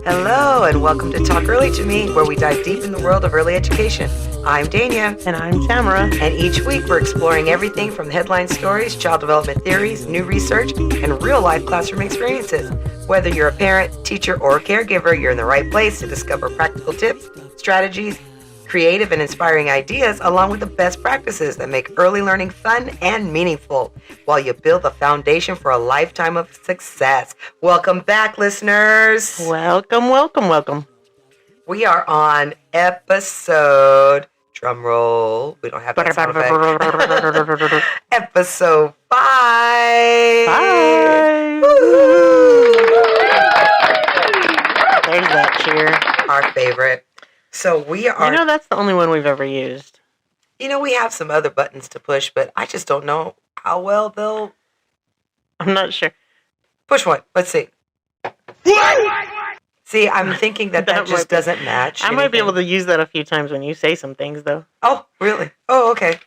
Hello, and welcome to Talk Early to Me, where we dive deep in the world of early education. I'm Dania. And I'm Tamara. And each week we're exploring everything from headline stories, child development theories, new research, and real-life classroom experiences. Whether you're a parent, teacher, or caregiver, you're in the right place to discover practical tips, strategies, creative and inspiring ideas, along with the best practices that make early learning fun and meaningful, while you build the foundation for a lifetime of success. Welcome back, listeners. Welcome. We are on episode, drum roll, we don't have that sound effect. Episode 5. There's that cheer. Our favorite. So we are... that's the only one we've ever used. We have some other buttons to push, but I just don't know how well they'll... I'm not sure. Push one. Let's see. See, I'm thinking that just doesn't match. I might be able to use that a few times when you say some things, though. Oh, really? Oh, okay.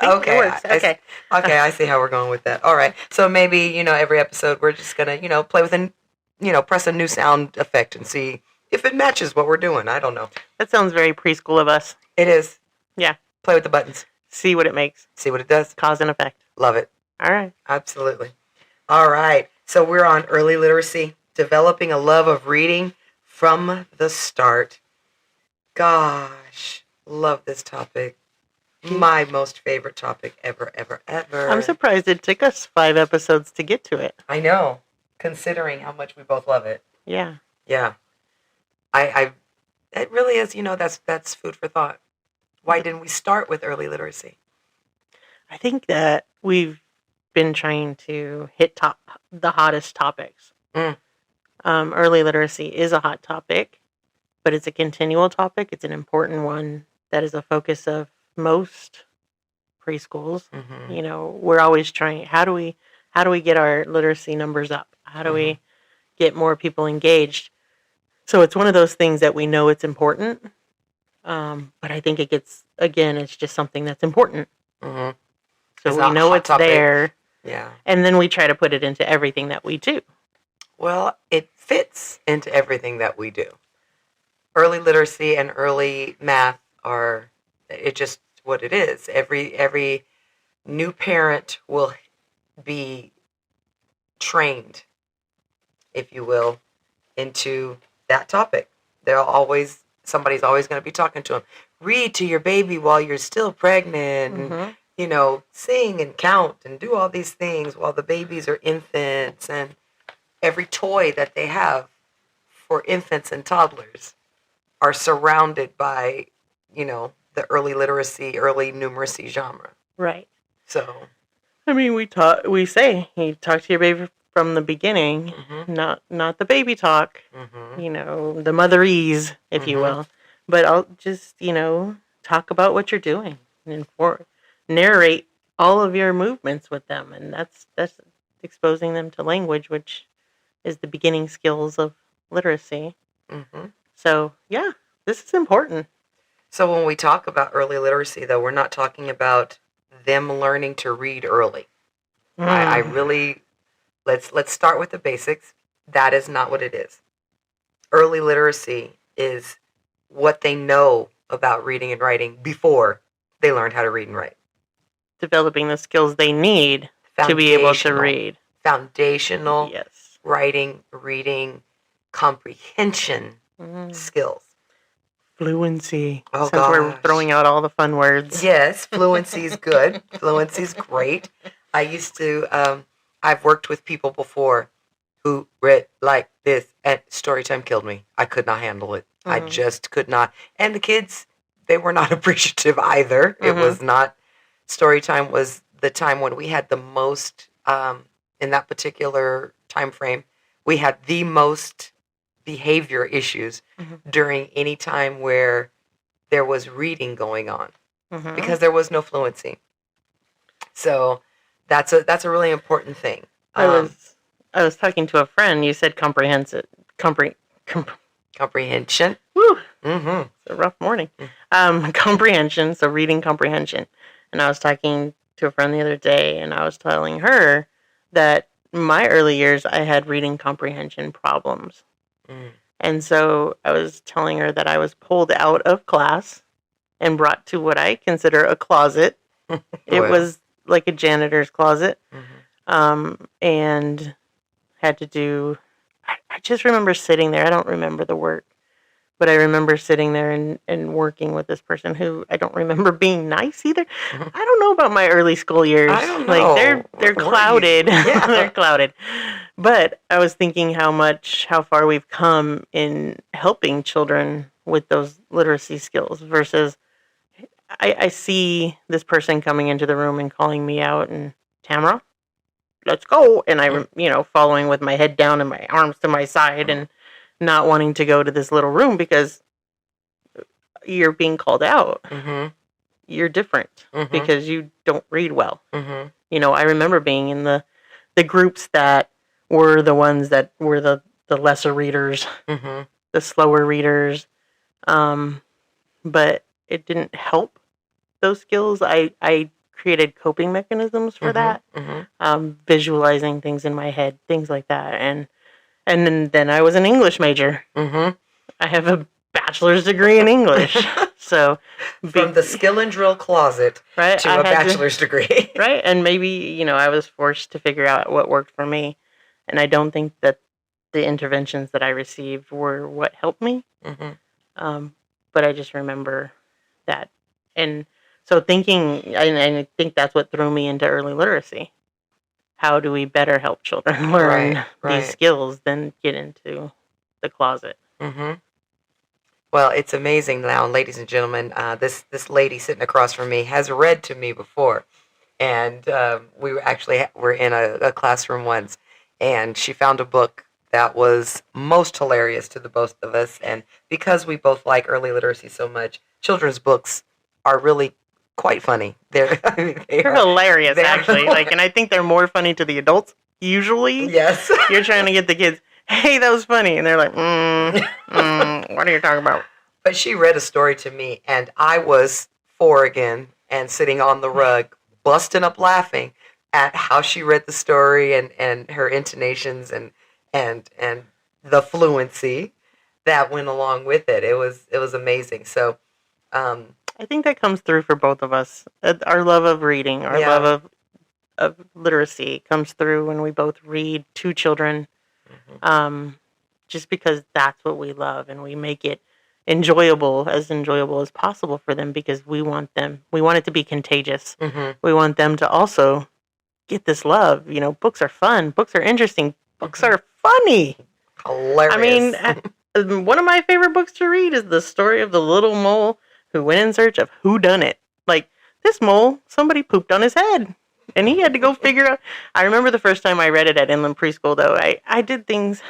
Okay. It works. Okay. I see how we're going with that. All right. So maybe, every episode we're just going to, play with press a new sound effect and see if it matches what we're doing. I don't know. That sounds very preschool of us. It is. Yeah. Play with the buttons. See what it makes. See what it does. Cause and effect. Love it. All right. Absolutely. All right. So we're on early literacy, developing a love of reading from the start. Gosh, love this topic. My most favorite topic ever. I'm surprised it took us 5 episodes to get to it. I know, considering how much we both love it. Yeah. Yeah. It really is, that's food for thought. Why didn't we start with early literacy? I think that we've been trying to hit the hottest topics. Early literacy is a hot topic, but it's a continual topic. It's an important one that is a focus of most preschools. Mm-hmm. We're always trying, how do we get our literacy numbers up? How do we get more people engaged? So it's one of those things that we know it's important, but I think it's just something that's important. Mm-hmm. So we know it's there. Yeah. And then we try to put it into everything that we do. Well, it fits into everything that we do. Early literacy and early math it's just what it is. Every new parent will be trained, if you will, into that topic. Somebody's always going to be talking to them. Read to your baby while you're still pregnant. Mm-hmm. And, sing and count and do all these things while the babies are infants, and every toy that they have for infants and toddlers are surrounded by, the early literacy, early numeracy genre. Right. So, I mean, we say you talk to your baby from the beginning, not the baby talk, the motherese, if you will, but I'll just, talk about what you're doing and narrate all of your movements with them, and that's exposing them to language, which is the beginning skills of literacy. So yeah, this is important. So when we talk about early literacy, though, we're not talking about them learning to read early. I really let's start with the basics. That is not what it is. Early literacy is what they know about reading and writing before they learned how to read and write. Developing the skills they need to be able to read. Foundational Yes. Writing, reading, comprehension skills. Fluency. Oh, Since we're throwing out all the fun words. Yes, fluency is good. Fluency is great. I used to, I've worked with people before who read like this, and story time killed me. I could not handle it. I just could not. And the kids, they were not appreciative either. It was not. Story time was the time when we had the most, in that particular time frame, we had the most behavior issues during any time where there was reading going on, because there was no fluency. So that's a really important thing. I was talking to a friend. You said comprehension. Woo. It's a rough morning. Comprehension. So reading comprehension. And I was talking to a friend the other day, and I was telling her that my early years, I had reading comprehension problems. Mm. And so I was telling her that I was pulled out of class and brought to what I consider a closet. It Well. was like a janitor's closet. Mm-hmm. And had to do, I just remember sitting there. I don't remember the work, but I remember sitting there and working with this person who I don't remember being nice either. Mm-hmm. I don't know about my early school years. I don't Like know. they're What were clouded. you? Yeah. They're clouded. But I was thinking how far we've come in helping children with those literacy skills versus I see this person coming into the room and calling me out and Tamara, let's go. And I, following with my head down and my arms to my side and not wanting to go to this little room because you're being called out. Mm-hmm. You're different because you don't read well. Mm-hmm. I remember being in the groups that were the ones that were the lesser readers, the slower readers. But it didn't help those skills. I created coping mechanisms for that, visualizing things in my head, things like that. And then I was an English major. I have a bachelor's degree in English. So from the skill and drill closet right, to a bachelor's degree. Right, and maybe, I was forced to figure out what worked for me. And I don't think that the interventions that I received were what helped me. But I just remember that. And so thinking, and I think that's what threw me into early literacy. How do we better help children learn these skills than get into the closet? Well, it's amazing now, ladies and gentlemen. This lady sitting across from me has read to me before, and we were in a classroom once, and she found a book that was most hilarious to the both of us. And because we both like early literacy so much, children's books are really quite funny. They're hilarious, actually. And I think they're more funny to the adults usually. Yes, you're trying to get the kids. Hey, that was funny, and they're like, what are you talking about? But she read a story to me, and I was 4 again, and sitting on the rug, busting up laughing at how she read the story and her intonations and the fluency that went along with it. It was amazing. So I think that comes through for both of us. Our love of reading, our love of literacy comes through when we both read to children. Just because that's what we love, and we make it enjoyable as possible for them because we want it to be contagious. We want them to also get this love. Books are fun, books are interesting, books are funny. Hilarious. I mean, one of my favorite books to read is the story of the little mole who went in search of who done it. Like, this mole, somebody pooped on his head, and he had to go figure out. I remember the first time I read it at Inland Preschool, though. I did things,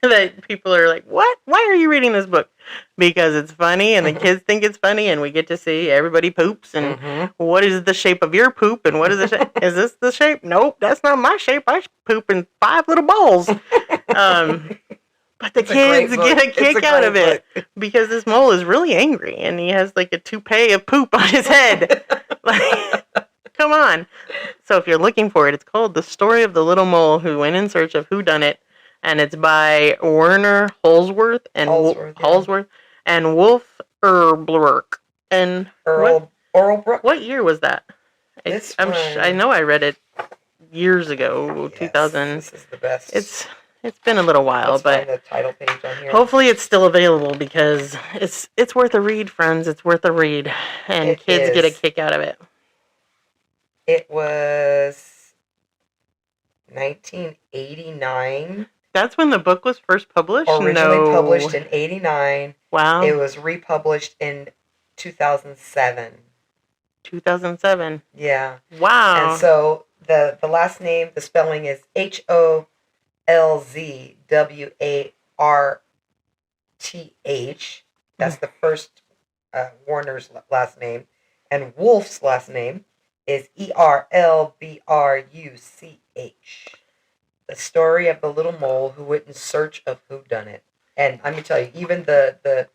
that people are like, what? Why are you reading this book? Because it's funny, and the kids think it's funny, and we get to see everybody poops, and what is the shape of your poop, and what is the shape? Is this the shape? Nope, that's not my shape. I poop in 5 little balls. But the kids get a kick out of it because this mole is really angry, and he has like a toupee of poop on his head. Come on. So if you're looking for it, it's called The Story of the Little Mole Who Went in Search of Whodunit, and it's by Werner Holsworth and Wolf Erblwerk. And Orlbrook. What year was that? I know I read it years ago, yes, 2000. This is the best. It's been a little while, Let's but find the title page on here. Hopefully it's still available because it's worth a read, friends. It's worth a read, and kids get a kick out of it. It was 1989. That's when the book was first published? Originally published in 89. Wow. It was republished in 2007. 2007. Yeah. Wow. And so the last name, the spelling is HOLZWARTH. That's the first Warner's last name. And Wolf's last name is ERLBRUCH. The story of the little mole who went in search of whodunit. And let me tell you, even the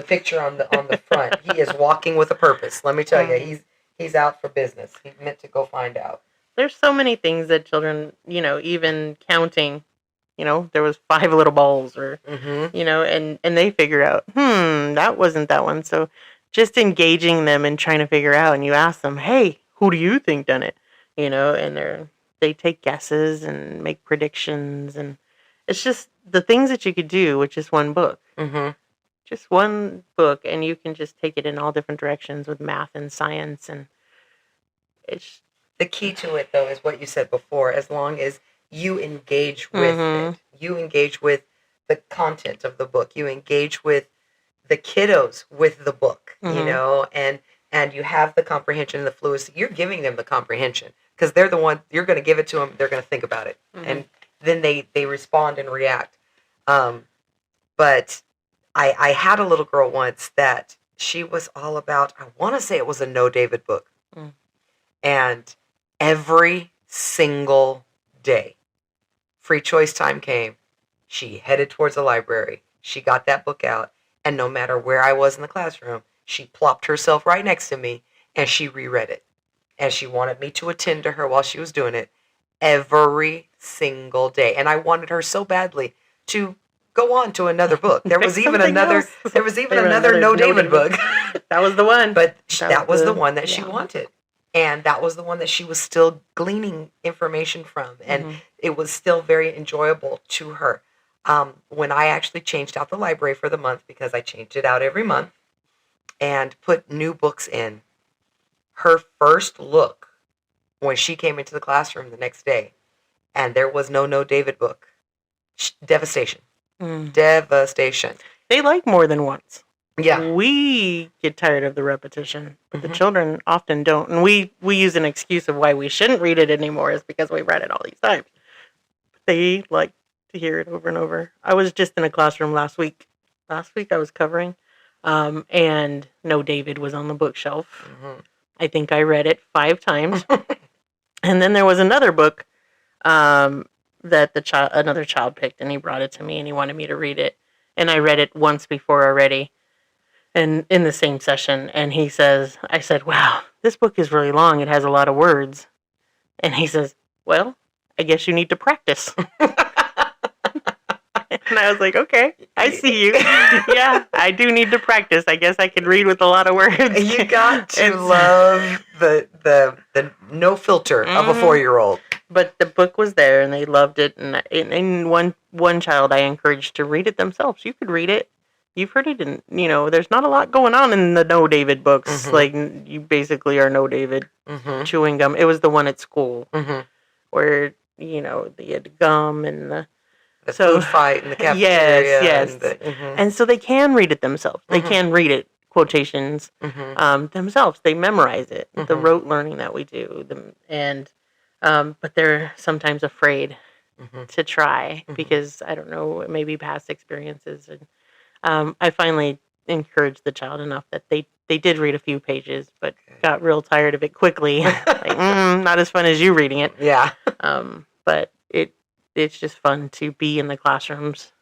picture on the front, he is walking with a purpose. Let me tell you, he's out for business. He meant to go find out. There's so many things that children, even counting, there was 5 little balls or, and they figure out, that wasn't that one. So just engaging them and trying to figure out, and you ask them, hey, who do you think done it? And they take guesses and make predictions, and it's just the things that you could do with just one book. Just one book, and you can just take it in all different directions with math and science, and it's the key to it, though, is what you said before. As long as you engage with it, you engage with the content of the book, you engage with the kiddos with the book, and you have the comprehension and the fluency. You're giving them the comprehension because they're the one. You're going to give it to them. They're going to think about it, and then they respond and react. But I had a little girl once that she was all about. I want to say it was a No David book, and every single day, free choice time came. She headed towards the library. She got that book out, and no matter where I was in the classroom, she plopped herself right next to me, and she reread it. And she wanted me to attend to her while she was doing it every single day. And I wanted her so badly to go on to another book. There was even another No David book. That was the one. But that was the one that she wanted. And that was the one that she was still gleaning information from. And it was still very enjoyable to her. When I actually changed out the library for the month, because I changed it out every month, and put new books in, her first look when she came into the classroom the next day, and there was no David book, devastation. Devastation. They like more than once. Yeah. We get tired of the repetition, but the children often don't. And we use an excuse of why we shouldn't read it anymore is because we've read it all these times. But they like to hear it over and over. I was just in a classroom last week. Last week I was covering, and No David was on the bookshelf. I think I read it 5 times. And then there was another book that another child picked, and he brought it to me, and he wanted me to read it. And I read it once before already, and in the same session. And I said, wow, this book is really long. It has a lot of words. And he says, well, I guess you need to practice. And I was like, okay, I see you. Yeah, I do need to practice. I guess I can read with a lot of words. You got to love the no filter of a 4-year-old. But the book was there, and they loved it. And one child I encouraged to read it themselves. You could read it. You've heard it, and there's not a lot going on in the No David books. Like you basically are No David chewing gum. It was the one at school where they had gum and the food fight in the cafeteria. Yes. And so they can read it themselves. They can read it, quotations, themselves. They memorize it, the rote learning that we do. But they're sometimes afraid to try because, I don't know, maybe past experiences. And I finally encouraged the child enough that they did read a few pages, but got real tired of it quickly. Like, not as fun as you reading it. Yeah. But it's just fun to be in the classrooms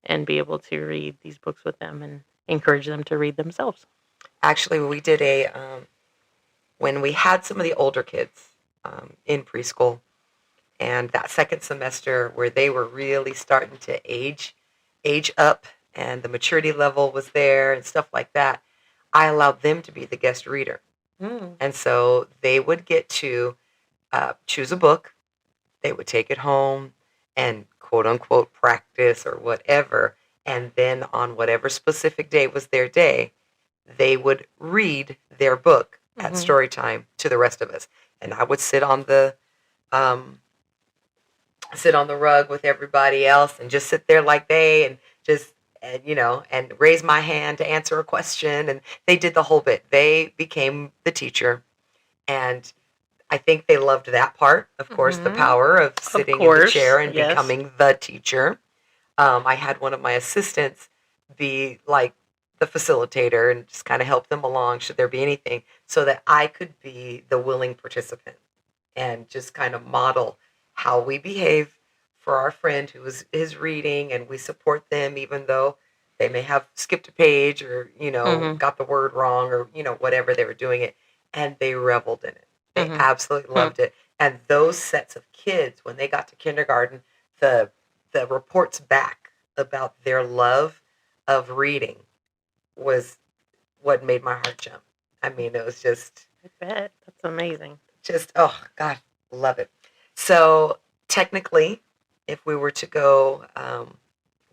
and be able to read these books with them and encourage them to read themselves. Actually, we did when we had some of the older kids in preschool, and that second semester where they were really starting to age up and the maturity level was there and stuff like that, I allowed them to be the guest reader. And so they would get to choose a book. They would take it home and quote unquote practice or whatever. And then on whatever specific day was their day, they would read their book at story time to the rest of us. And I would sit on the rug with everybody else and just sit there like and raise my hand to answer a question. And they did the whole bit. They became the teacher. And I think they loved that part, of course, the power of sitting in the chair and becoming the teacher. I had one of my assistants be like the facilitator and just kind of help them along should there be anything, so that I could be the willing participant and just kind of model how we behave for our friend who is reading, and we support them even though they may have skipped a page or, got the word wrong or, whatever they were doing it. And they reveled in it. They absolutely loved it. And those sets of kids, when they got to kindergarten, the reports back about their love of reading was what made my heart jump. I mean, it was just, I bet. That's amazing. oh, God, love it. So technically, if we were to go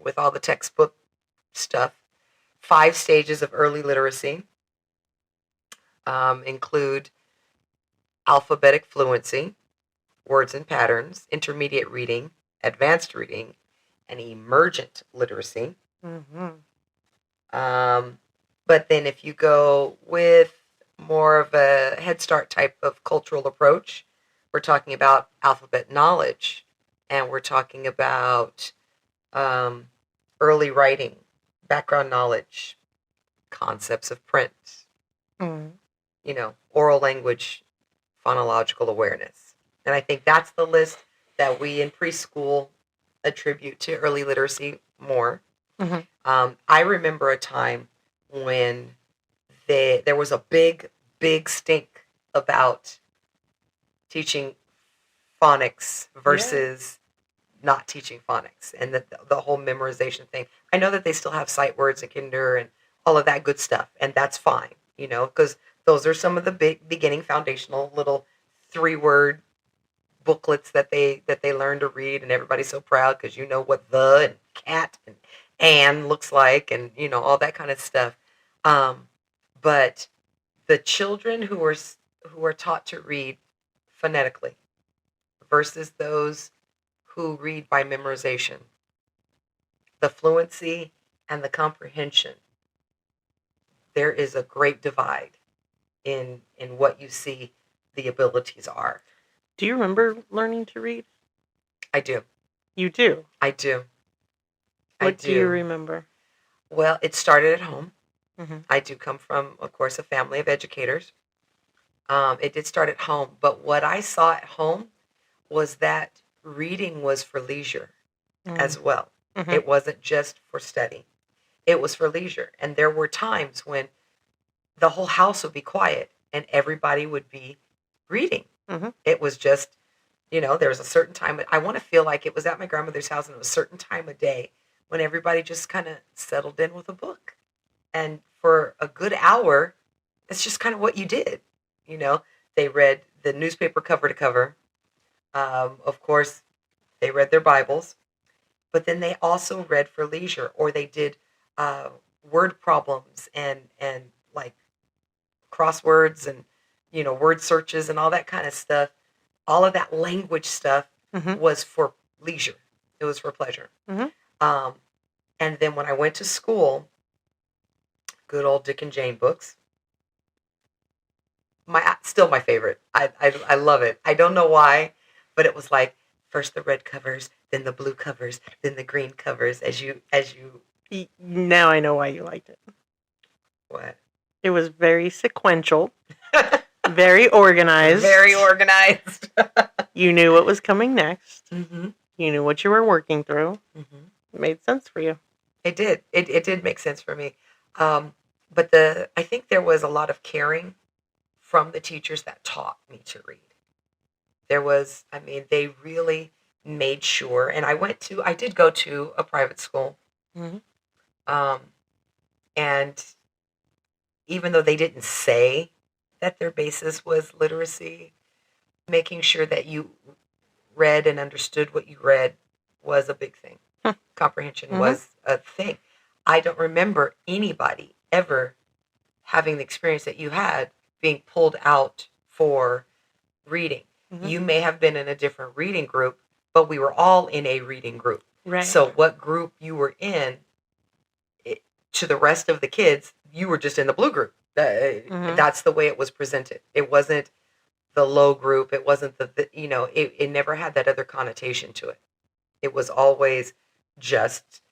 with all the textbook stuff, 5 stages of early literacy include alphabetic fluency, words and patterns, intermediate reading, advanced reading, and emergent literacy. Mm-hmm. But then if you go with more of a Head Start type of cultural approach, we're talking about alphabet knowledge, and we're talking about early writing, background knowledge, concepts of print, Mm. Oral language, phonological awareness. And I think that's the list that we in preschool attribute to early literacy more. Mm-hmm. I remember a time when there was a big, big stink about teaching phonics versus not teaching phonics, and the whole memorization thing. I know that they still have sight words in kinder and all of that good stuff, and that's fine, because those are some of the big beginning foundational little 3-word booklets that they learn to read, and everybody's so proud because what the and cat and looks like, and all that kind of stuff. But the children who are taught to read phonetically versus those who read by memorization, the fluency and the comprehension, there is a great divide in what you see the abilities are. Do you remember learning to read? I do. You do? I do. What do you remember? Well, it started at home. Mm-hmm. I do come from, of course, a family of educators. It did start at home, but what I saw at home was that reading was for leisure as well. Mm-hmm. It wasn't just for study. It was for leisure. And there were times when the whole house would be quiet and everybody would be reading. Mm-hmm. It was just, there was a certain time. I want to feel like it was at my grandmother's house, and it was a certain time of day when everybody just kind of settled in with a book. And for a good hour, it's just kind of what you did. They read the newspaper cover to cover. Of course, they read their Bibles, but then they also read for leisure, or they did word problems and like crosswords and word searches and all that kind of stuff. All of that language stuff Mm-hmm. was for leisure. It was for pleasure. Mm-hmm. And then when I went to school, good old Dick and Jane books. Still my favorite. I love it. I don't know why, but it was like first the red covers, then the blue covers, then the green covers. As you. Now I know why you liked it. What? It was very sequential, very organized. Very organized. You knew what was coming next. Mm-hmm. You knew what you were working through. Mm-hmm. It made sense for you. It did. It did make sense for me. But I think there was a lot of caring from the teachers that taught me to read. They really made sure, and I did go to a private school. Mm-hmm. And even though they didn't say that their basis was literacy, making sure that you read and understood what you read was a big thing. Comprehension Mm-hmm. was a thing. I don't remember anybody ever having the experience that you had being pulled out for reading. Mm-hmm. You may have been in a different reading group, but we were all in a reading group. Right. So what group you were in, to the rest of the kids, you were just in the blue group. Mm-hmm. That's the way it was presented. It wasn't the low group. It wasn't it never had that other connotation to it. It was always just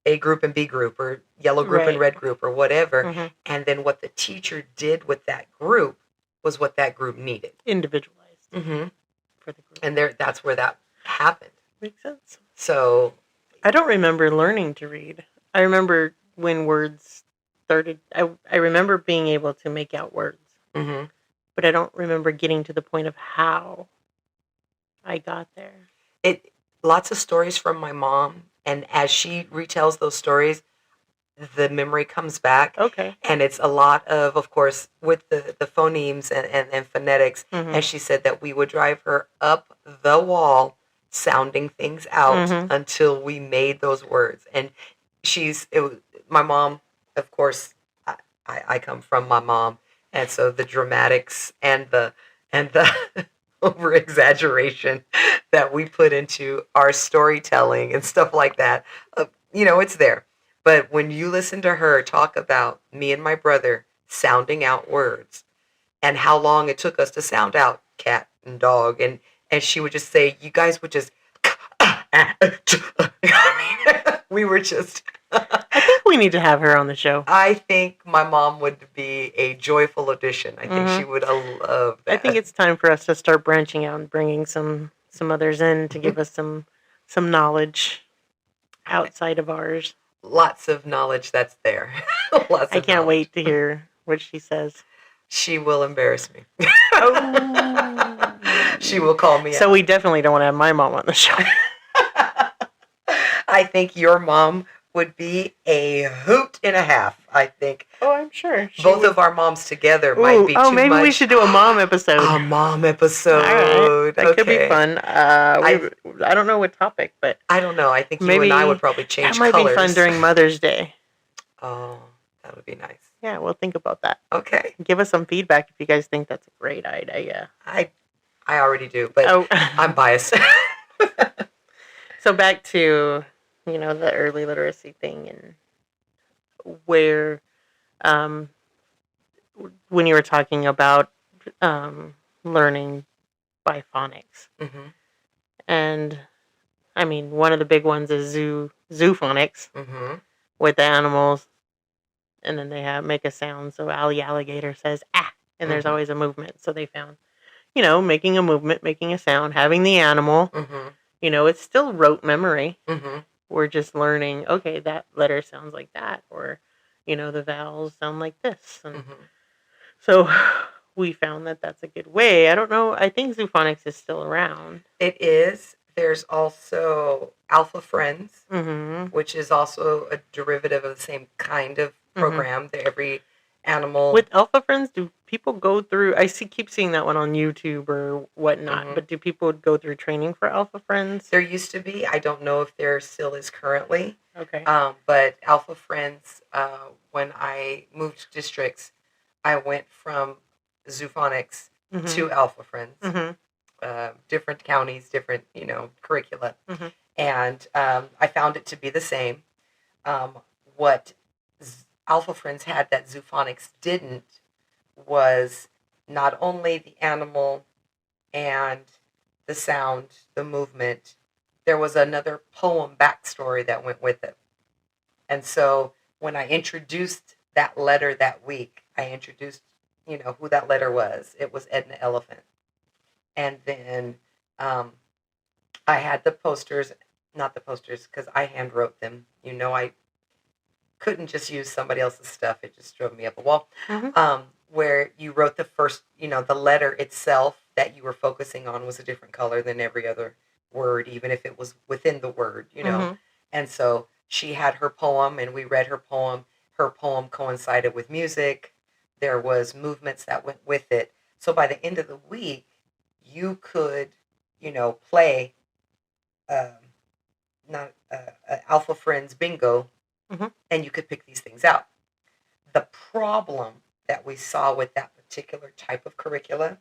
A group and B group, or yellow group and red group, or whatever. Mm-hmm. And then what the teacher did with that group was what that group needed. Individualized. Mm-hmm. For the group. And that's where that happened. Makes sense. So I don't remember learning to read. I remember when words started. I remember being able to make out words. Mm-hmm. But I don't remember getting to the point of how I got there. Lots of stories from my mom, and as she retells those stories, the memory comes back. Okay. And it's a lot of course, with the phonemes and phonetics. Mm-hmm. And she said that we would drive her up the wall sounding things out until we made those words. And my mom, of course, I come from my mom. And so the dramatics and the over exaggeration that we put into our storytelling and stuff like that, it's there. But when you listen to her talk about me and my brother sounding out words and how long it took us to sound out cat and dog, and she would just say, you guys would just, we were just. I think we need to have her on the show. I think my mom would be a joyful addition. I think she would love that. I think it's time for us to start branching out and bringing some others in to give us some knowledge outside of ours. Lots of knowledge that's there. I can't wait to hear what she says. She will embarrass me. She will call me So out. We definitely don't want to have my mom on the show. I think your mom would be a hoot and a half, I think. Oh, I'm sure. Both of our moms together might be too much. Oh, maybe we should do a mom episode. A mom episode. All right. That could be fun. I don't know what topic, but... I don't know. I think maybe you and I would probably change colors. That might be fun during Mother's Day. Oh, that would be nice. Yeah, we'll think about that. Okay. Give us some feedback if you guys think that's a great idea. I already do, but I'm biased. So back to, the early literacy thing and where, when you were talking about learning by phonics. Mm-hmm. And, one of the big ones is zoophonics with the animals. And then they make a sound. So the alligator says, ah, and there's always a movement. So they found, making a movement, making a sound, having the animal. It's still rote memory. We're just learning, okay, that letter sounds like that. Or, the vowels sound like this. And so we found that that's a good way. I don't know. I think zoophonics is still around. It is. There's also Alpha Friends, which is also a derivative of the same kind of program. Every animal. With Alpha Friends, do people go through... keep seeing that one on YouTube or whatnot, but do people go through training for Alpha Friends? There used to be. I don't know if there still is currently. Okay. But Alpha Friends, when I moved districts, I went from zoophonics to Alpha Friends. Different counties, different, curricula. And I found it to be the same. What Alpha Friends had that zoophonics didn't was not only the animal and the sound, the movement, there was another poem backstory that went with it. And so when I introduced that letter that week, I introduced, who that letter was. It was Edna Elephant. And then I had the posters, not the posters, because I hand wrote them. I couldn't just use somebody else's stuff. It just drove me up a wall. Where you wrote the first, the letter itself that you were focusing on was a different color than every other word, even if it was within the word, And so she had her poem, and we read her poem. Her poem coincided with music. There was movements that went with it. So by the end of the week, you could, play Alpha Friends bingo, and you could pick these things out. The problem that we saw with that particular type of curricula,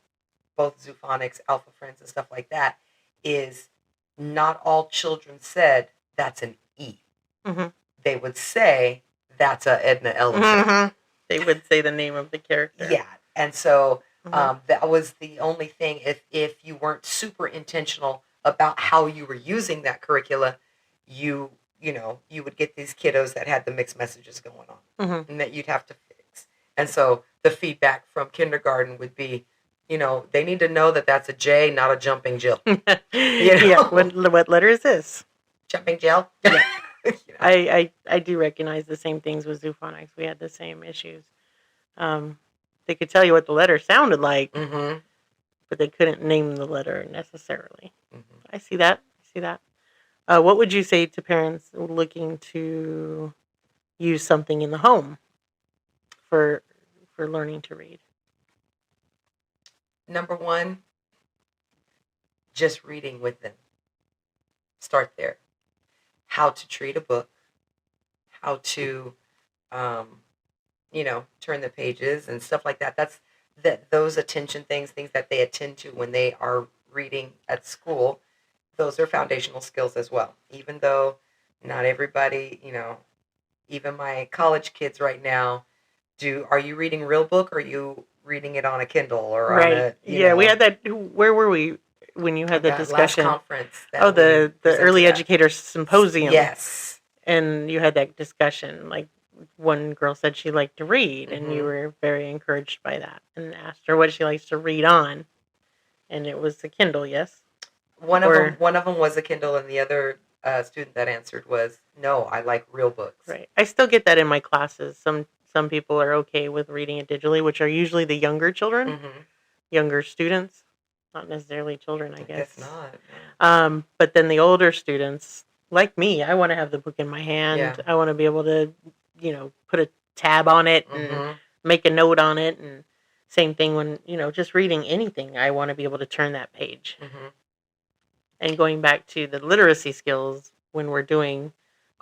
both zoophonics, Alpha Friends, and stuff like that, is not all children said, that's an E. They would say, that's a Edna Elephant. They would say the name of the character. Yeah, and so that was the only thing. If you weren't super intentional about how you were using that curricula, you would get these kiddos that had the mixed messages going on, and that you'd have to fix. And so the feedback from kindergarten would be, they need to know that that's a J, not a jumping Jill. Yeah, what letter is this? Jumping Jill? Yeah. I do recognize the same things with zoophonics. We had the same issues. They could tell you what the letter sounded like, but they couldn't name the letter necessarily. Mm-hmm. I see that. What would you say to parents looking to use something in the home for learning to read? Number one, just reading with them. Start there. How to treat a book, how to, um, turn the pages and stuff like that. Those attention things that they attend to when they are reading at school. Those are foundational skills as well. Even though not everybody, even my college kids right now, are you reading real book or are you reading it on a Kindle or on Right. a, Yeah, we had that. Where were we when you had the that last discussion? conference that Oh, we the early presented at. educator symposium. Yes. And you had that discussion. Like one girl said she liked to read, and you Mhm. were very encouraged by that, and asked her what she likes to read on, and it was the Kindle. Yes. One Or of them was a Kindle, and the other student that answered was, "No, I like real books." right. I still get that in my classes. Some people are okay with reading it digitally, which are usually the younger children, Mm-hmm. younger students, not necessarily children, I I guess. guess not. No. But then the older students, like me, I want to have the book in my hand. Yeah. I want to be able to, put a tab on it and Mm-hmm. make a note on it. And same thing when, just reading anything, I want to be able to turn that page. Mm-hmm. And going back to the literacy skills, when we're doing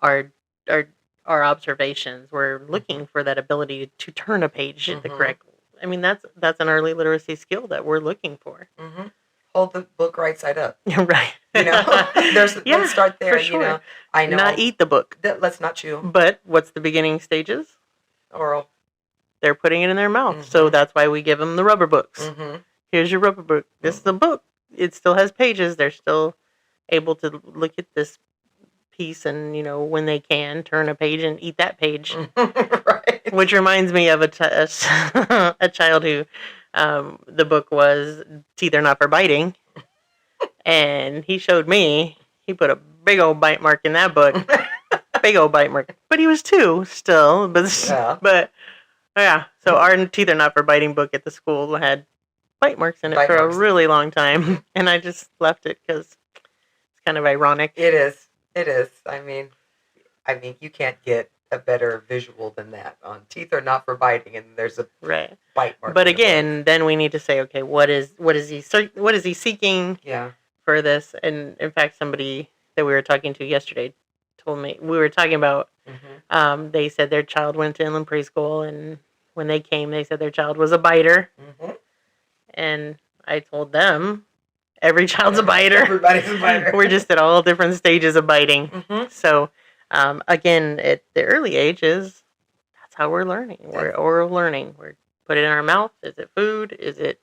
our our our observations, we're looking for that ability to turn a page at the Mm-hmm. correct. I mean, that's an early literacy skill that we're looking for. Mm-hmm. Hold the book right side up. Right. Let's start there. For sure. I know. Not eat the book. Let's not chew. But what's the beginning stages? Oral. They're putting it in their mouth. Mm-hmm. So that's why we give them the rubber books. Mm-hmm. Here's your rubber book. This is a book. It still has pages. They're still able to look at this piece and, when they can, turn a page and eat that page. Right. Which reminds me of a child who the book was Teeth Are Not for Biting. And he showed me, he put a big old bite mark in that book. Big old bite mark. But he was 2 still. But yeah. So our Teeth Are Not for Biting book at the school had bite marks in it for a really long time. And I just left it because it's kind of ironic. It is. I mean, you can't get a better visual than that. On Teeth Are Not for Biting, and there's a bite mark. But again, then we need to say, okay, what is he seeking? Yeah. For this? And in fact, somebody that we were talking to yesterday told me, we were talking about. Mm-hmm. They said their child went to inland preschool, and when they came, they said their child was a biter. Mm-hmm. And I told them, every child's a biter. Everybody's a biter. We're just at all different stages of biting. Mm-hmm. So, again, at the early ages, that's how we're learning. We're oral learning. We're put it in our mouth. Is it food? Is it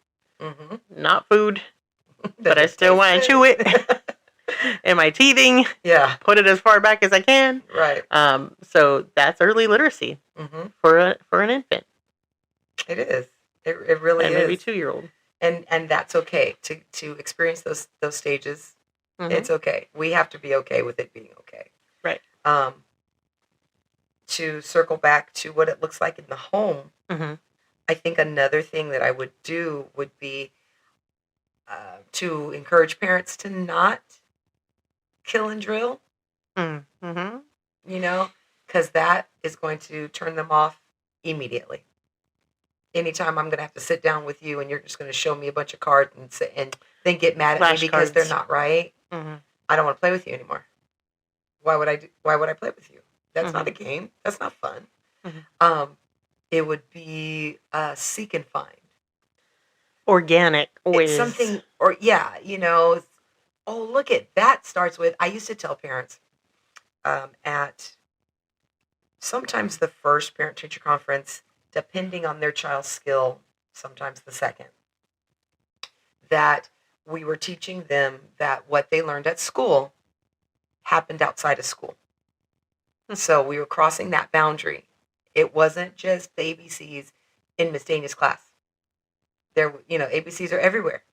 not food? But I still want to chew it. Am I teething? Yeah. Put it as far back as I can. Right. So that's early literacy for an infant. It is. It really and is. Maybe 2-year-old. And that's okay to experience those stages. Mm-hmm. It's okay. We have to be okay with it being okay. Right. To circle back to what it looks like in the home, I think another thing that I would do would be to encourage parents to not kill and drill. Mm-hmm. Because that is going to turn them off immediately. Anytime I'm going to have to sit down with you and you're just going to show me a bunch of cards and then get mad at me because they're not right, I don't want to play with you anymore. Why would I play with you? That's not a game. That's not fun. It would be seek and find. Organic. Always. It's something, oh, look at that starts with, I used to tell parents at sometimes the first parent-teacher conference, depending on their child's skill, sometimes the second, that we were teaching them that what they learned at school happened outside of school. So we were crossing that boundary. It wasn't just the ABCs in Miss Dania's class. ABCs are everywhere.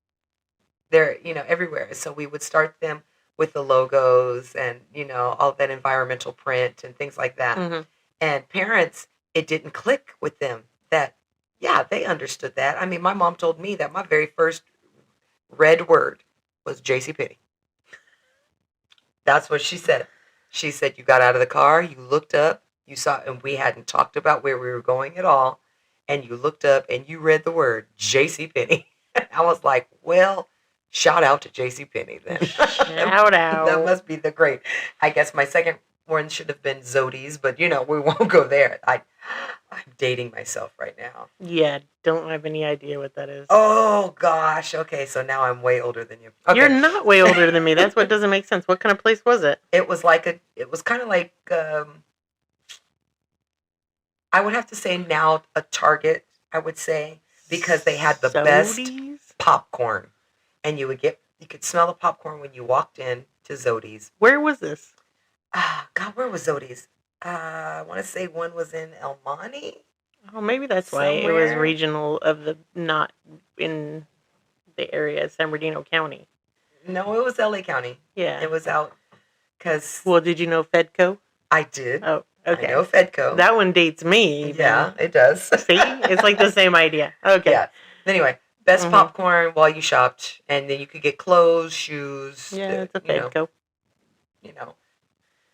They're, everywhere. So we would start them with the logos and, all that environmental print and things like that. And parents, it didn't click with them that, yeah, they understood that. I mean, my mom told me that my very first red word was JCPenney. That's what she said. She said you got out of the car, you looked up, you saw, and we hadn't talked about where we were going at all, and you looked up and you read the word JCPenney. I was like, well, shout out to JCPenney then. Shout out. That must be the great. I guess my second one should have been Zodi's, but we won't go there. I'm dating myself right now. Yeah, don't have any idea what that is. Oh gosh. Okay, so now I'm way older than you. Okay. You're not way older than me. That's what doesn't make sense. What kind of place was it? It was kind of like I would have to say now a Target, I would say, because they had the best Zodi's? popcorn. And you could smell the popcorn when you walked in to Zodi's. Where was this? God, where was Zodi's? I want to say one was in El Monte. Oh, maybe that's why it was regional not in the area of San Bernardino County. No, it was LA County. Yeah. It was out because... Well, did you know Fedco? I did. Oh, okay. I know Fedco. That one dates me. Yeah, it does. See? It's like the same idea. Okay. Yeah. Anyway, best popcorn while you shopped, and then you could get clothes, shoes. Yeah, it's a Fedco.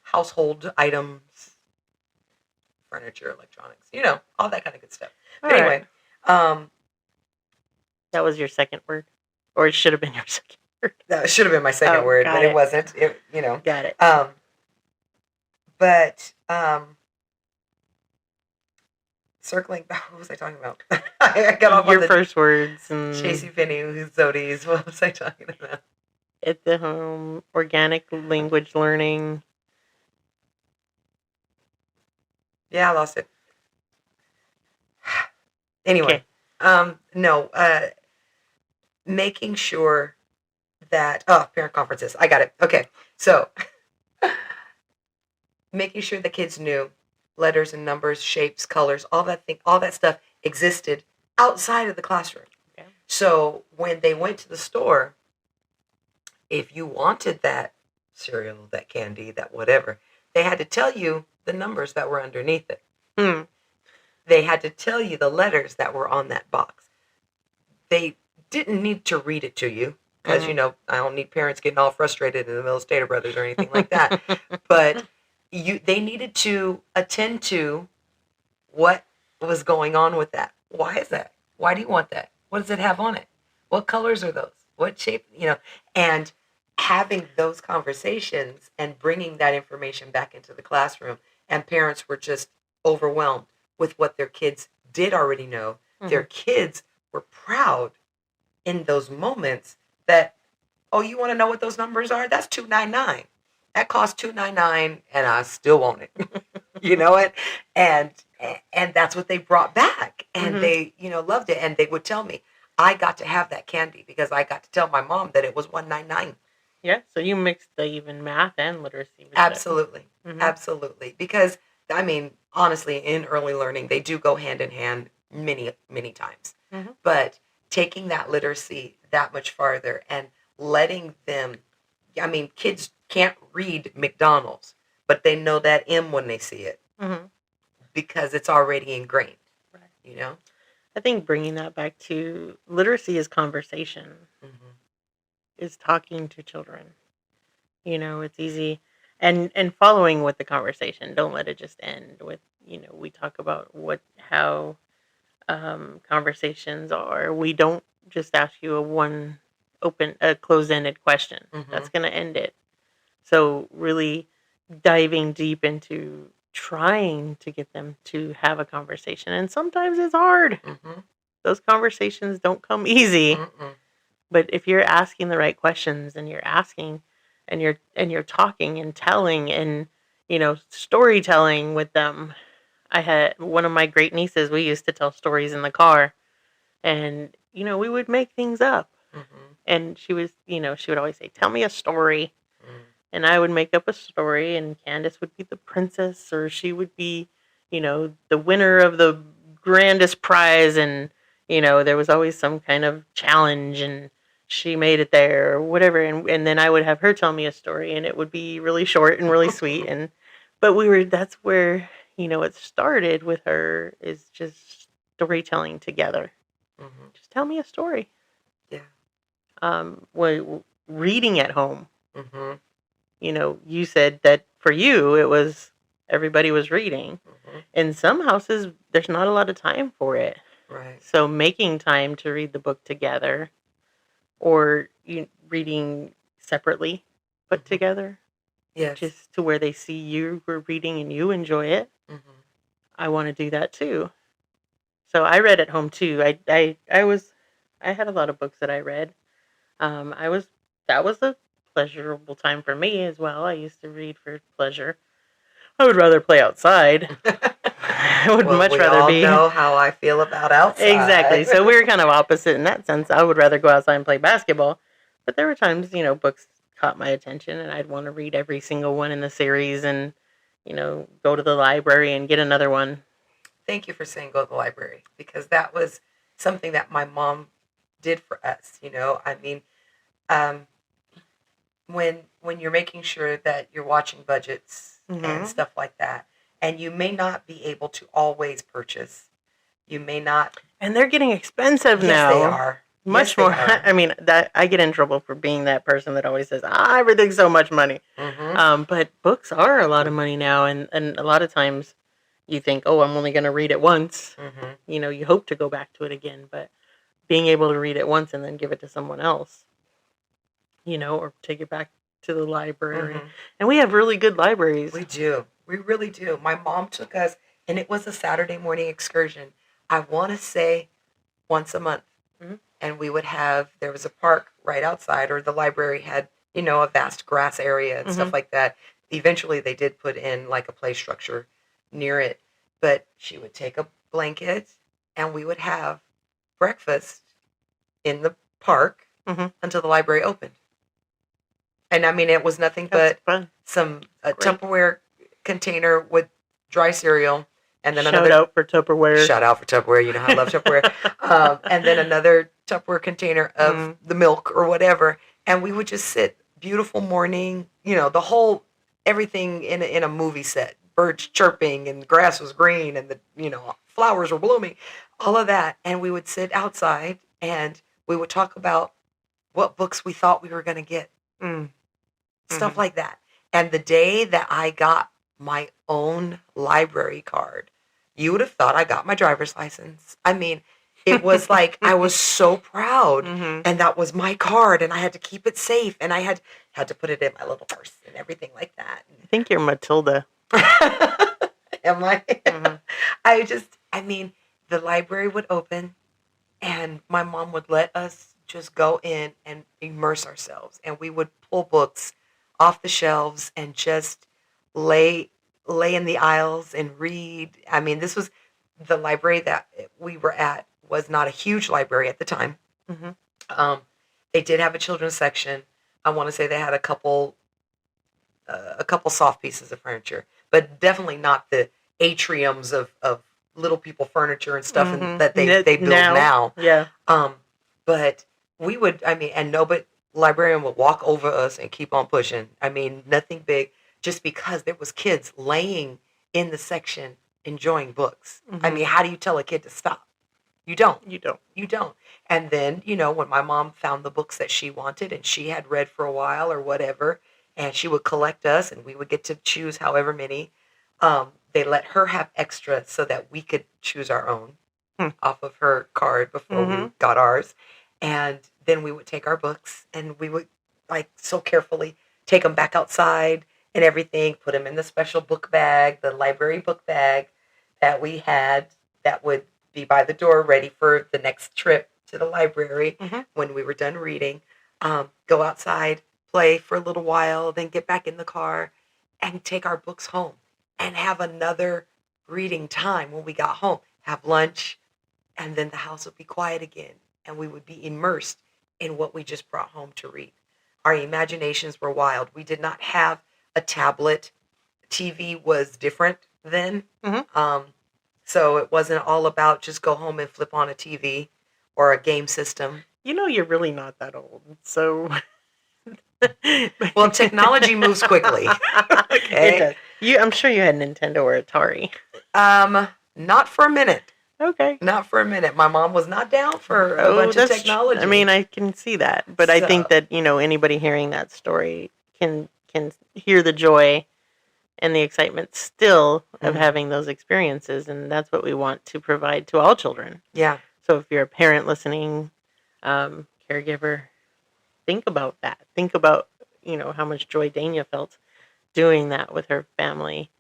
Household items, furniture, electronics, all that kind of good stuff. But All anyway, right. That was your second word, or it should have been your second word. That should have been my second word, but it wasn't. Got it. But circling back, what was I talking about? I got off your on first words and JCPenney, Zodi's. What was I talking about? At the home, organic language learning. Yeah, I lost it. Anyway, no, making sure that parent conferences. I got it. Okay, so making sure the kids knew letters and numbers, shapes, colors, all that stuff existed outside of the classroom. Okay. So when they went to the store, if you wanted that cereal, that candy, that whatever, they had to tell you the numbers that were underneath it. They had to tell you the letters that were on that box. They didn't need to read it to you because, I don't need parents getting all frustrated in the middle of Stater Brothers or anything like that. But they needed to attend to what was going on with that. Why is that? Why do you want that? What does it have on it? What colors are those? What shape? And having those conversations and bringing that information back into the classroom, and parents were just overwhelmed with what their kids did already know. Their kids were proud in those moments that, oh, you want to know what those numbers are? That's $2.99. That costs $2.99, and I still want it. You know it, and that's what they brought back, and they loved it, and they would tell me, I got to have that candy because I got to tell my mom that it was $1.99. Yeah, so you mixed even math and literacy. With Absolutely, absolutely. Because honestly, in early learning, they do go hand in hand many, many times. But taking that literacy that much farther and letting them, kids can't read McDonald's, but they know that M when they see it because it's already ingrained. Right. I think bringing that back to literacy is conversation, is talking to children. It's easy. And following with the conversation. Don't let it just end with, we talk about how conversations are. We don't just ask you a closed-ended question. That's going to end it. So really diving deep into trying to get them to have a conversation. And sometimes it's hard. Those conversations don't come easy. But if you're asking the right questions and you're asking and you're talking and telling and storytelling with them. I had one of my great nieces, we used to tell stories in the car, and we would make things up. And she was she would always say, tell me a story. And I would make up a story, and Candace would be the princess, or she would be the winner of the grandest prize, and there was always some kind of challenge, and she made it there or whatever, and then I would have her tell me a story, and it would be really short and really sweet, but that's where it started with her, is just storytelling together. Just tell me a story. Yeah, Reading at home. Mm-hmm. You know, you said that for you it was everybody was reading. Mm-hmm. In some houses, there's not a lot of time for it. Right. So making time to read the book together, or reading separately, but Mm-hmm. together, Yes. just to where they see you were reading and you enjoy it. Mm-hmm. I want to do that too. So I read at home too. I had a lot of books that I read. I was That was a pleasurable time for me as well. I used to read for pleasure. I would rather play outside. I would Well, much we rather all be know how I feel about outside. exactly. So we were kind of opposite in that sense. I would rather go outside and play basketball, but there were times, books caught my attention, and I'd want to read every single one in the series, and go to the library and get another one. Thank you for saying go to the library, because that was something that my mom did for us. I mean, um, when you're making sure that you're watching budgets and stuff like that, and you may not be able to always purchase. You may not. And they're getting expensive Yes, now. they are. Much more. I mean, that I get in trouble for being that person that always says, everything's so much money. Mm-hmm. But books are a lot of money now, and a lot of times you think, oh, I'm only going to read it once. Mm-hmm. You hope to go back to it again, but being able to read it once and then give it to someone else, or take it back to the library. Mm-hmm. And we have really good libraries. We do. We really do. My mom took us, and it was a Saturday morning excursion. I want to say once a month. Mm-hmm. And we would there was a park right outside, or the library had, a vast grass area and stuff like that. Eventually they did put in like a play structure near it, but she would take a blanket and we would have breakfast in the park until the library opened. And I mean, it was nothing but some Tupperware container with dry cereal. And then Shout out for Tupperware. Shout out for Tupperware. You know how I love Tupperware. And then another Tupperware container of the milk or whatever. And we would just sit, beautiful morning, the whole, everything in a movie set. Birds chirping and the grass was green and the, flowers were blooming. All of that. And we would sit outside and we would talk about what books we thought we were going to get. Stuff like that. And the day that I got my own library card, you would have thought I got my driver's license. I mean, it was like I was so proud, and that was my card, and I had to keep it safe, and I had to put it in my little purse and everything like that. I think you're Matilda. Am I? I mean, the library would open, and my mom would let us just go in and immerse ourselves, and we would pull books off the shelves and just lay in the aisles and read. I mean, this was the library that we were at was not a huge library at the time. They did have a children's section. I want to say they had a couple soft pieces of furniture, but definitely not the atriums of little people furniture and stuff that they build now. Yeah. But we would, but librarian would walk over us and keep on pushing. I mean, nothing big, just because there was kids laying in the section enjoying books. I mean, how do you tell a kid to stop? You don't. And then, when my mom found the books that she wanted and she had read for a while or whatever, and she would collect us and we would get to choose however many, they let her have extra so that we could choose our own off of her card before we got ours. And then we would take our books and we would so carefully take them back outside and everything, put them in the special book bag, the library book bag that we had that would be by the door ready for the next trip to the library when we were done reading. Go outside, play for a little while, then get back in the car and take our books home and have another reading time when we got home. Have lunch, and then the house would be quiet again, and we would be immersed in what we just brought home to read. Our imaginations were wild. We did not have a tablet. TV was different then. So it wasn't all about just go home and flip on a TV or a game system. You're really not that old, so... Well, technology moves quickly. Okay. It does. I'm sure you had Nintendo or Atari. Not for a minute. Okay. Not for a minute. My mom was not down for a bunch of technology. I mean, I can see that, but I think that anybody hearing that story can hear the joy and the excitement still of having those experiences, and that's what we want to provide to all children. Yeah. So if you're a parent listening, caregiver, think about that. Think about how much joy Dania felt doing that with her family.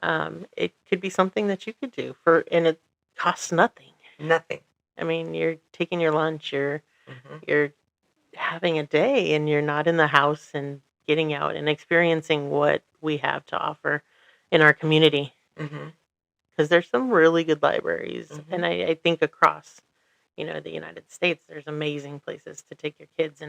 It could be something that you could do and it costs nothing. Nothing. I mean, you're taking your lunch, you're having a day, and you're not in the house and getting out and experiencing what we have to offer in our community. Because there's some really good libraries, and I think across, the United States, there's amazing places to take your kids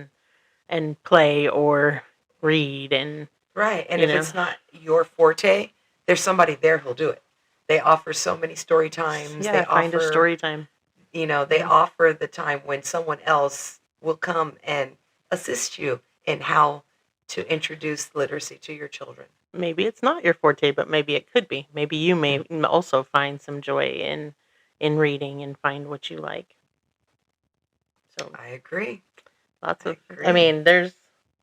and play or read and right. And if it's not your forte, there's somebody there who'll do it. They offer so many story times. Yeah, find a story time. They offer the time when someone else will come and assist you in how to introduce literacy to your children. Maybe it's not your forte, but maybe it could be. Maybe you may also find some joy in reading and find what you like. So I agree. I mean, there's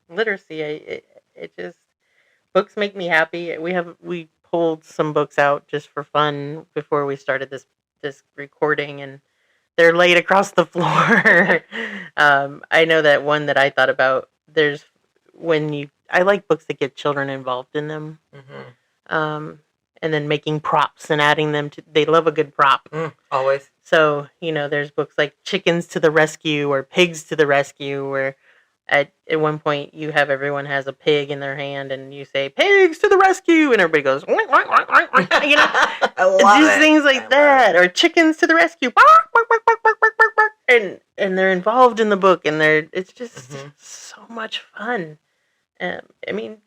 literacy. It just books make me happy. We pulled some books out just for fun before we started this recording, and they're laid across the floor. I know that one that I thought about. I like books that get children involved in them, and then making props and adding them to. They love a good prop. Always. So there's books like Chickens to the Rescue or Pigs to the Rescue, where at one point everyone has a pig in their hand, and you say "Pigs to the rescue," and everybody goes, "Oink, oink, oink, oink, oink." I love just it. things like that, or "Chickens to the Rescue," and they're involved in the book, and it's just so much fun. I mean,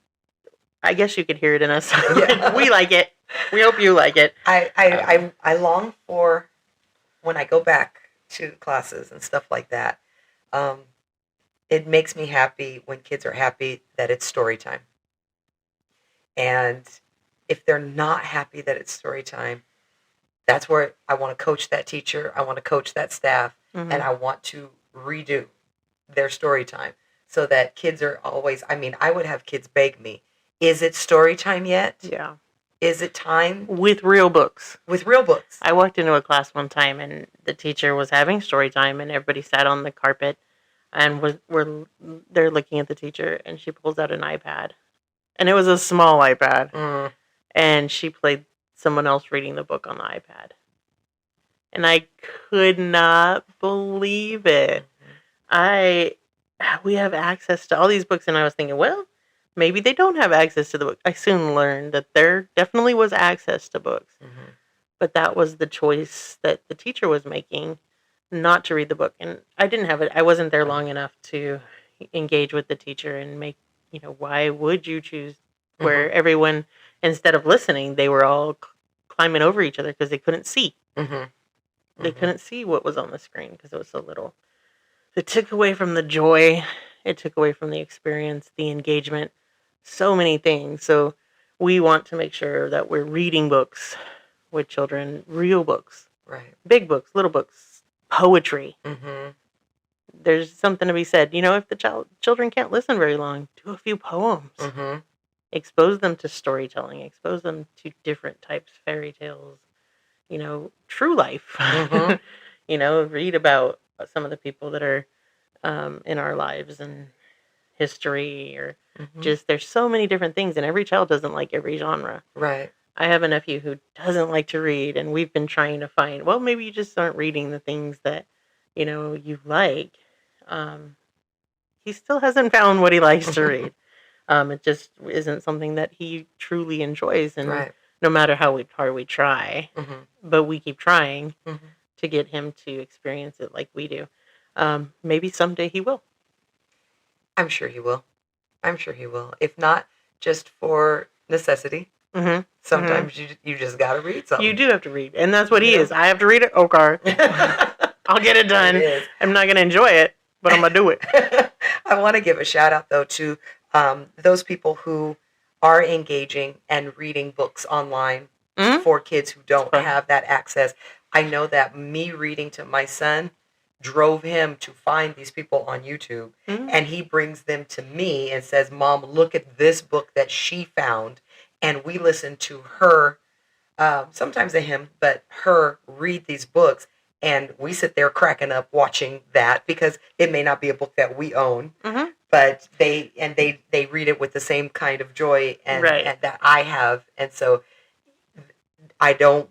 I guess you could hear it in us. Yeah. We like it. We hope you like it. I long for when I go back to classes and stuff like that. It makes me happy when kids are happy that it's story time. And if they're not happy that it's story time, that's where I want to coach that teacher. I want to coach that staff, and I want to redo their story time so that kids are always, I would have kids beg me, is it story time yet? Yeah. Is it time? With real books. With real books. I walked into a class one time, and the teacher was having story time, and everybody sat on the carpet, and they're looking at the teacher, and she pulls out an iPad, and it was a small iPad, and she played someone else reading the book on the iPad, and I could not believe it. We have access to all these books, and I was thinking, well, maybe they don't have access to the book. I soon learned that there definitely was access to books, but that was the choice that the teacher was making, not to read the book. And I didn't have it. I wasn't there long enough to engage with the teacher and make, why would you choose where everyone, instead of listening, they were all climbing over each other because they couldn't see. They couldn't see what was on the screen because it was so little. It took away from the joy. It took away from the experience, the engagement, so many things. So we want to make sure that we're reading books with children, real books, right? Big books, little books, poetry. There's something to be said. If the children can't listen very long, do a few poems. Expose them to storytelling. Expose them to different types, fairy tales. True life. Read about some of the people that are in our lives and history, or just there's so many different things, and every child doesn't like every genre. Right. I have a nephew who doesn't like to read, and we've been trying to find, well, maybe you just aren't reading the things that you like. He still hasn't found what he likes to read. It just isn't something that he truly enjoys, and no matter how hard we try, but we keep trying to get him to experience it like we do. Maybe someday he will. I'm sure he will. If not, just for necessity. Sometimes you just got to read something. You do have to read, and that's what he is. I have to read it. Okay. I'll get it done. I'm not going to enjoy it, but I'm going to do it. I want to give a shout out, though, to those people who are engaging and reading books online for kids who don't have that access. I know that me reading to my son drove him to find these people on YouTube, and he brings them to me and says, Mom, look at this book that she found. And we listen to her, sometimes a him, but her read these books. And we sit there cracking up watching that because it may not be a book that we own, but they read it with the same kind of joy and that I have. And so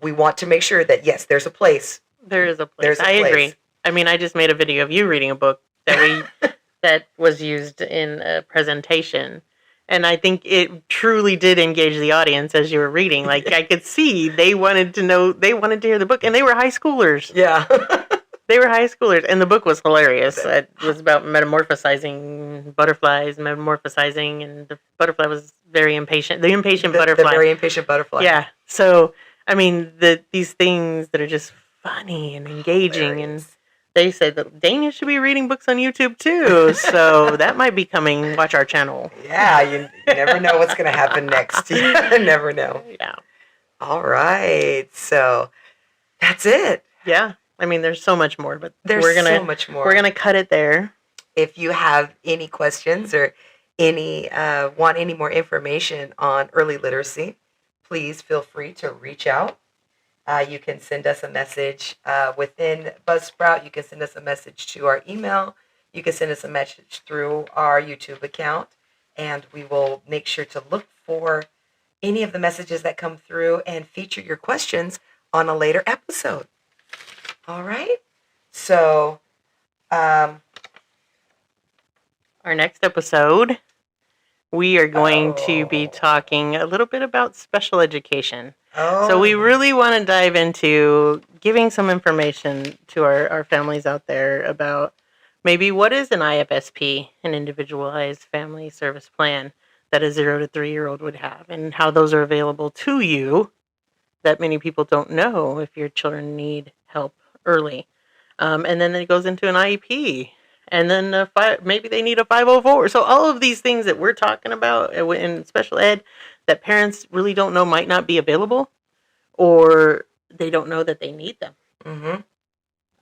we want to make sure that, yes, there's a place. There is a place. I agree. I mean, I just made a video of you reading a book that that was used in a presentation. And I think it truly did engage the audience as you were reading. Like, I could see they wanted to hear the book, and they were high schoolers. Yeah. They were high schoolers, and the book was hilarious. It was about metamorphosizing butterflies, and the butterfly was very impatient. The impatient butterfly. The very impatient butterfly. Yeah. So, I mean, these things that are just funny and engaging, hilarious. And they said that Dana should be reading books on YouTube too, so that might be coming. Watch our channel. Yeah, you never know what's going to happen next. You never know. Yeah. All right, so that's it. Yeah, I mean, there's so much more, but so much more. We're gonna cut it there. If you have any questions or want any more information on early literacy, please feel free to reach out. You can send us a message within Buzzsprout. You can send us a message to our email. You can send us a message through our YouTube account. And we will make sure to look for any of the messages that come through and feature your questions on a later episode. All right? So, our next episode, we are going to be talking a little bit about special education. So we really want to dive into giving some information to our families out there about maybe what is an IFSP, an individualized family service plan that a 0 to 3-year-old would have, and how those are available to you that many people don't know if your children need help early. And then it goes into an IEP, and then maybe they need a 504. So all of these things that we're talking about in special ed that parents really don't know might not be available, or they don't know that they need them.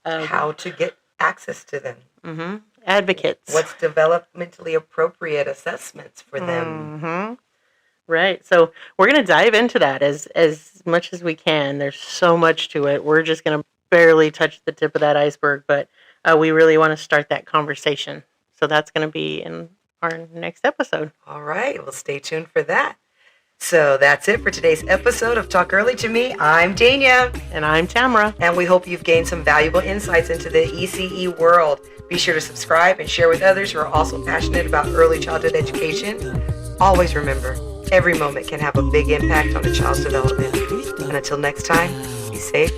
How to get access to them. Advocates. What's developmentally appropriate assessments for them. Right. So we're going to dive into that as much as we can. There's so much to it. We're just going to barely touch the tip of that iceberg, but we really want to start that conversation. So that's going to be in our next episode. All right. Well, stay tuned for that. So that's it for today's episode of Talk Early to Me. I'm Dania. And I'm Tamara. And we hope you've gained some valuable insights into the ECE world. Be sure to subscribe and share with others who are also passionate about early childhood education. Always remember, every moment can have a big impact on a child's development. And until next time, be safe.